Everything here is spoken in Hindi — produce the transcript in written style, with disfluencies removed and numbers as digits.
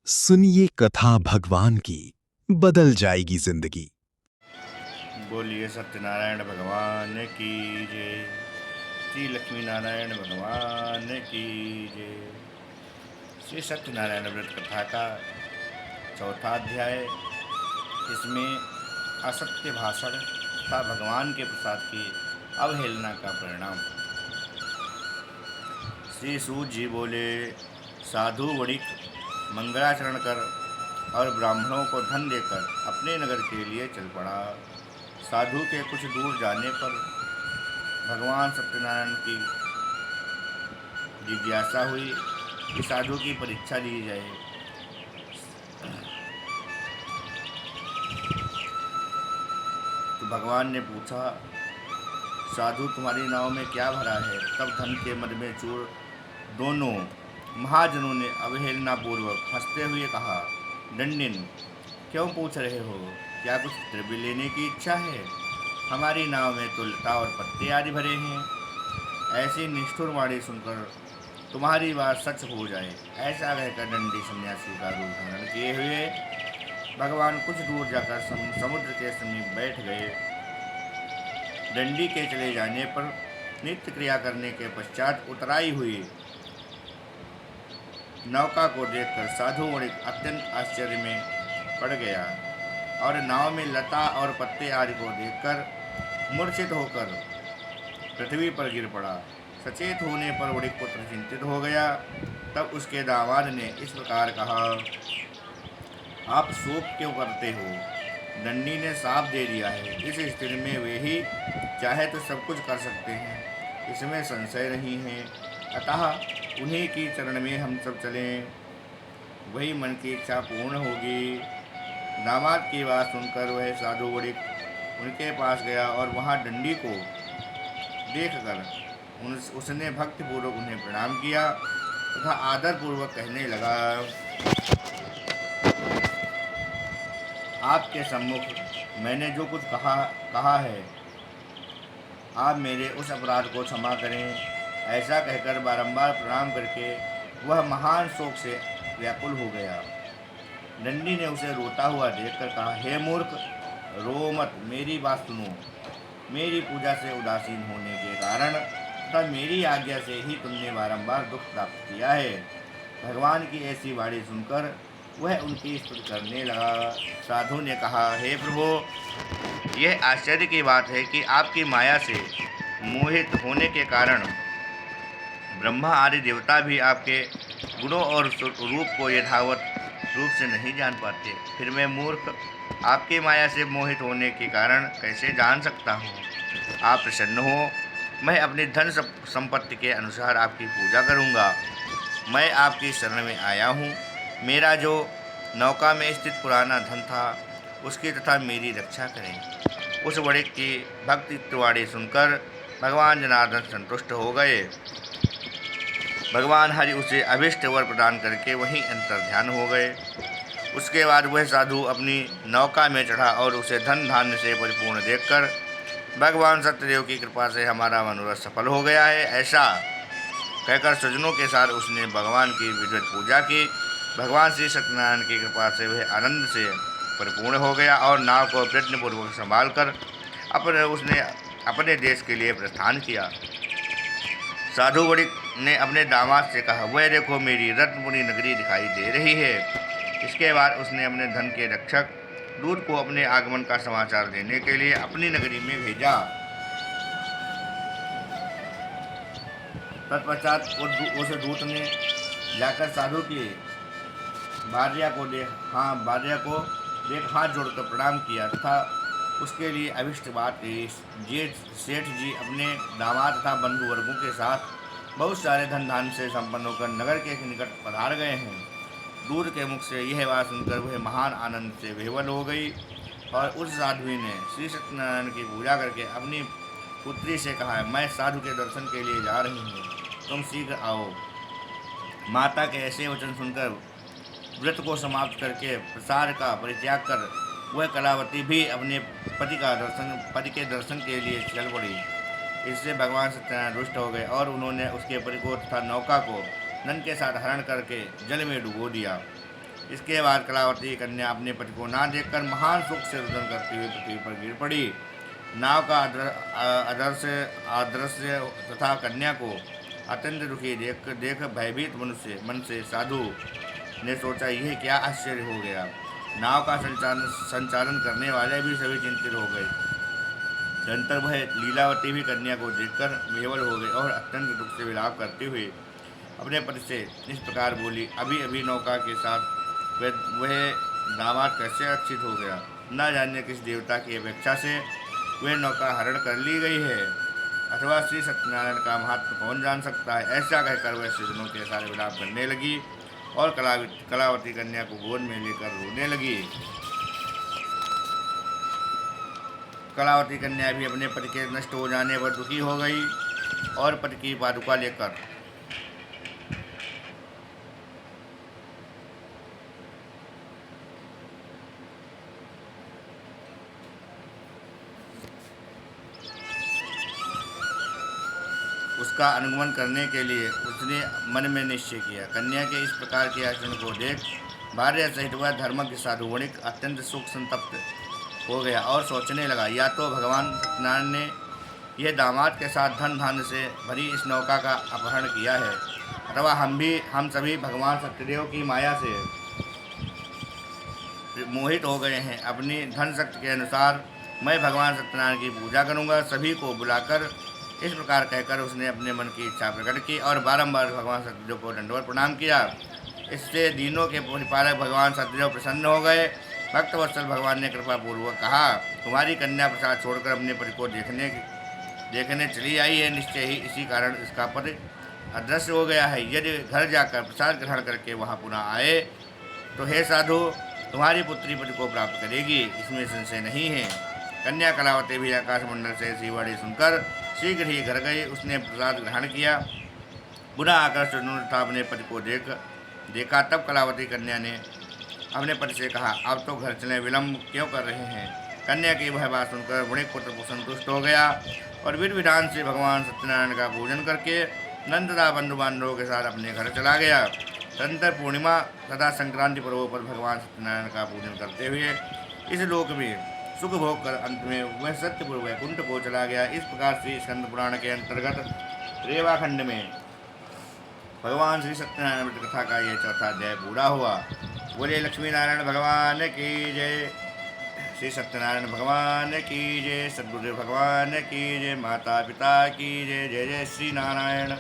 सुनिए कथा भगवान की, बदल जाएगी जिंदगी। बोलिए सत्यनारायण भगवान की जय। श्री लक्ष्मी नारायण भगवान की जय। श्री सत्यनारायण व्रत कथा का चौथा अध्याय। इसमें असत्य भाषण तथा भगवान के प्रसाद की अवहेलना का परिणाम। श्री सूत जी बोले, साधु वणिक मंगलाचरण कर और ब्राह्मणों को धन देकर अपने नगर के लिए चल पड़ा। साधु के कुछ दूर जाने पर भगवान सत्यनारायण की जिज्ञासा हुई कि साधु की परीक्षा ली जाए। तो भगवान ने पूछा, साधु तुम्हारी नाव में क्या भरा है? तब धन के मद में चूर दोनों महाजनों ने अवहेलना पूर्वक हंसते हुए कहा, दंडिन, क्यों पूछ रहे हो? क्या कुछ द्रव्य लेने की इच्छा है? हमारी नाव में तो लता और पत्ते आदि भरे हैं। ऐसी निष्ठुर वाणी सुनकर तुम्हारी बात सच हो जाए, ऐसा कहकर दंडी सन्यासी का रूप धारण किए हुए भगवान कुछ दूर जाकर समुद्र के समीप बैठ गए। दंडी के चले जाने पर नित्य क्रिया करने के पश्चात उतराई हुई नौका को देखकर साधु वणिक अत्यंत आश्चर्य में पड़ गया और नाव में लता और पत्ते आदि को देखकर मूर्छित होकर पृथ्वी पर गिर पड़ा। सचेत होने पर वणिक पुत्र चिंतित हो गया। तब उसके दामाद ने इस प्रकार कहा, आप शोक क्यों करते हो? दंडी ने साफ दे दिया है। इस स्थिति में वे ही चाहे तो सब कुछ कर सकते हैं, इसमें संशय नहीं है। अतः उन्हीं की चरण में हम सब चलें, वही मन की इच्छा पूर्ण होगी। दामाद की बात सुनकर वह साधु वणिक उनके पास गया और वहाँ दंडी को देखकर उसने भक्तिपूर्वक उन्हें प्रणाम किया तथा आदरपूर्वक कहने लगा, आपके सम्मुख मैंने जो कुछ कहा है, आप मेरे उस अपराध को क्षमा करें। ऐसा कहकर बारंबार प्रणाम करके वह महान शोक से व्याकुल हो गया। दंडी ने उसे रोता हुआ देखकर कहा, हे मूर्ख, रो मत, मेरी बात सुनो। मेरी पूजा से उदासीन होने के कारण तथा मेरी आज्ञा से ही तुमने बारंबार दुख प्राप्त किया है। भगवान की ऐसी वाणी सुनकर वह उनकी स्तुति करने लगा। साधु ने कहा, हे प्रभु, यह आश्चर्य की बात है कि आपकी माया से मोहित होने के कारण ब्रह्मा आदि देवता भी आपके गुणों और रूप को यथावत रूप से नहीं जान पाते। फिर मैं मूर्ख आपकी माया से मोहित होने के कारण कैसे जान सकता हूँ? आप प्रसन्न हो, मैं अपनी धन संपत्ति के अनुसार आपकी पूजा करूँगा। मैं आपकी शरण में आया हूँ। मेरा जो नौका में स्थित पुराना धन था, उसकी तथा मेरी रक्षा करें। उस वणिक की भक्ति वाणी सुनकर भगवान जनार्दन संतुष्ट हो गए। भगवान हरि उसे अभिष्ट वर प्रदान करके वहीं अंतर्ध्यान हो गए। उसके बाद वह साधु अपनी नौका में चढ़ा और उसे धन धान्य से परिपूर्ण देखकर भगवान सत्यदेव की कृपा से हमारा मनोरथ सफल हो गया है, ऐसा कहकर स्वजनों के साथ उसने भगवान की विधिवत पूजा की। भगवान श्री सत्यनारायण की कृपा से वह आनंद से परिपूर्ण हो गया और नाव को प्रयत्नपूर्वक संभाल कर उसने अपने देश के लिए प्रस्थान किया। साधु वणिक ने अपने दामाद से कहा, वह देखो, मेरी रत्नपुरी नगरी दिखाई दे रही है। इसके बाद उसने अपने धन के रक्षक दूत को अपने आगमन का समाचार देने के लिए अपनी नगरी में भेजा। तत्पश्चात उस दूत ने जाकर साधु की भार्या को देख हाथ जोड़कर प्रणाम किया तथा उसके लिए अभिष्ट बात कही। सेठ जी अपने दामाद तथा बंधु वर्गों के साथ बहुत सारे धन धान से संपन्न होकर नगर के निकट पधार गए हैं। दूर के मुख से यह बात सुनकर वह महान आनंद से विह्वल हो गई और उस साध्वी ने श्री सत्यनारायण की पूजा करके अपनी पुत्री से कहा, मैं साधु के दर्शन के लिए जा रही हूँ, तुम शीघ्र आओ। माता के ऐसे वचन सुनकर व्रत को समाप्त करके प्रसाद का परित्याग कर वह कलावती भी अपने पति के दर्शन के लिए चल पड़ी। इससे भगवान सत्यनारायण रुष्ट हो गए और उन्होंने उसके पति को तथा नौका को नन के साथ हरण करके जल में डुबो दिया। इसके बाद कलावती कन्या अपने पति को ना देखकर महान सुख से रुदन करती हुई पृथ्वी पर गिर पड़ी। नाव का अदृश्य तथा कन्या को अत्यंत दुखी देख भयभीत मनुष्य मन से साधु ने सोचा, यह क्या आश्चर्य हो गया। नाव का संचालन करने वाले भी सभी चिंतित हो गए। तदंतर वह लीलावती भी कन्या को देखकर विह्वल हो गई और अत्यंत दुख से विलाप करते हुए अपने पति से इस प्रकार बोली, अभी अभी नौका के साथ वह दामाद कैसे रक्षित हो गया। न जाने किस देवता की अपेक्षा से वह नौका हरण कर ली गई है, अथवा श्री सत्यनारायण का महत्व कौन जान सकता है। ऐसा कहकर वह सृजनों के सारे विलाप करने लगी और कलावती कन्या को गोद में लेकर रोने लगी। कलावती कन्या भी अपने पति के नष्ट हो जाने पर दुखी हो गई और पति की पादुका लेकर उसका अनुगमन करने के लिए उसने मन में निश्चय किया। कन्या के इस प्रकार के आचरण को देख भार्य सहित वह धर्मज्ञ साधु वणिक अत्यंत सुख संतप्त हो गया और सोचने लगा, या तो भगवान सत्यनारायण ने यह दामाद के साथ धन धान्य से भरी इस नौका का अपहरण किया है, अथवा हम सभी भगवान सत्यदेव की माया से मोहित हो गए हैं। अपनी धन शक्ति के अनुसार मैं भगवान सत्यनारायण की पूजा करूंगा। सभी को बुलाकर इस प्रकार कहकर उसने अपने मन की इच्छा प्रकट की और बारंबार भगवान सत्यदेव को दंडवत प्रणाम किया। इससे दीनों के परिपालक भगवान सत्यदेव प्रसन्न हो गए। भक्तवत्सल भगवान ने कृपा पूर्वक कहा, तुम्हारी कन्या प्रसाद छोड़कर अपने पति को देखने चली आई है। निश्चय ही इसी कारण इसका पति अदृश्य हो गया है। यदि घर जाकर प्रसाद ग्रहण करके वहाँ पुनः आए तो हे साधु, तुम्हारी पुत्री पति को प्राप्त करेगी, इसमें संशय नहीं है। कन्या कलावती भी आकाशमंडल से ऐसी वाणी सुनकर शीघ्र ही घर गई। उसने प्रसाद ग्रहण किया, पुनः आकर सृजनों तथा अपने पति को देखा। तब कलावती कन्या ने अपने पति से कहा, अब तो घर चले, विलम्ब क्यों कर रहे हैं। कन्या की वह बात सुनकर वणिक पुत्र को संतुष्ट हो गया और विधि विधान से भगवान सत्यनारायण का पूजन करके नंद तथा बंधु बांधवों के साथ अपने घर चला गया। तदंतर पूर्णिमा तथा संक्रांति पर्वों पर भगवान सत्यनारायण का पूजन करते हुए इस लोक में सुख भोग कर अंत में वह सत्यपुर वैकुंठ को चला गया। इस प्रकार से स्कंद पुराण के अंतर्गत रेवाखंड में भगवान श्री सत्यनारायण कथा का यह चौथा अध्याय पूरा हुआ। बोले लक्ष्मी नारायण भगवान की जय, श्री सत्यनारायण भगवान की जय, सद्गुरुदेव भगवान की जय, माता पिता की जय। जय जय श्री नारायण।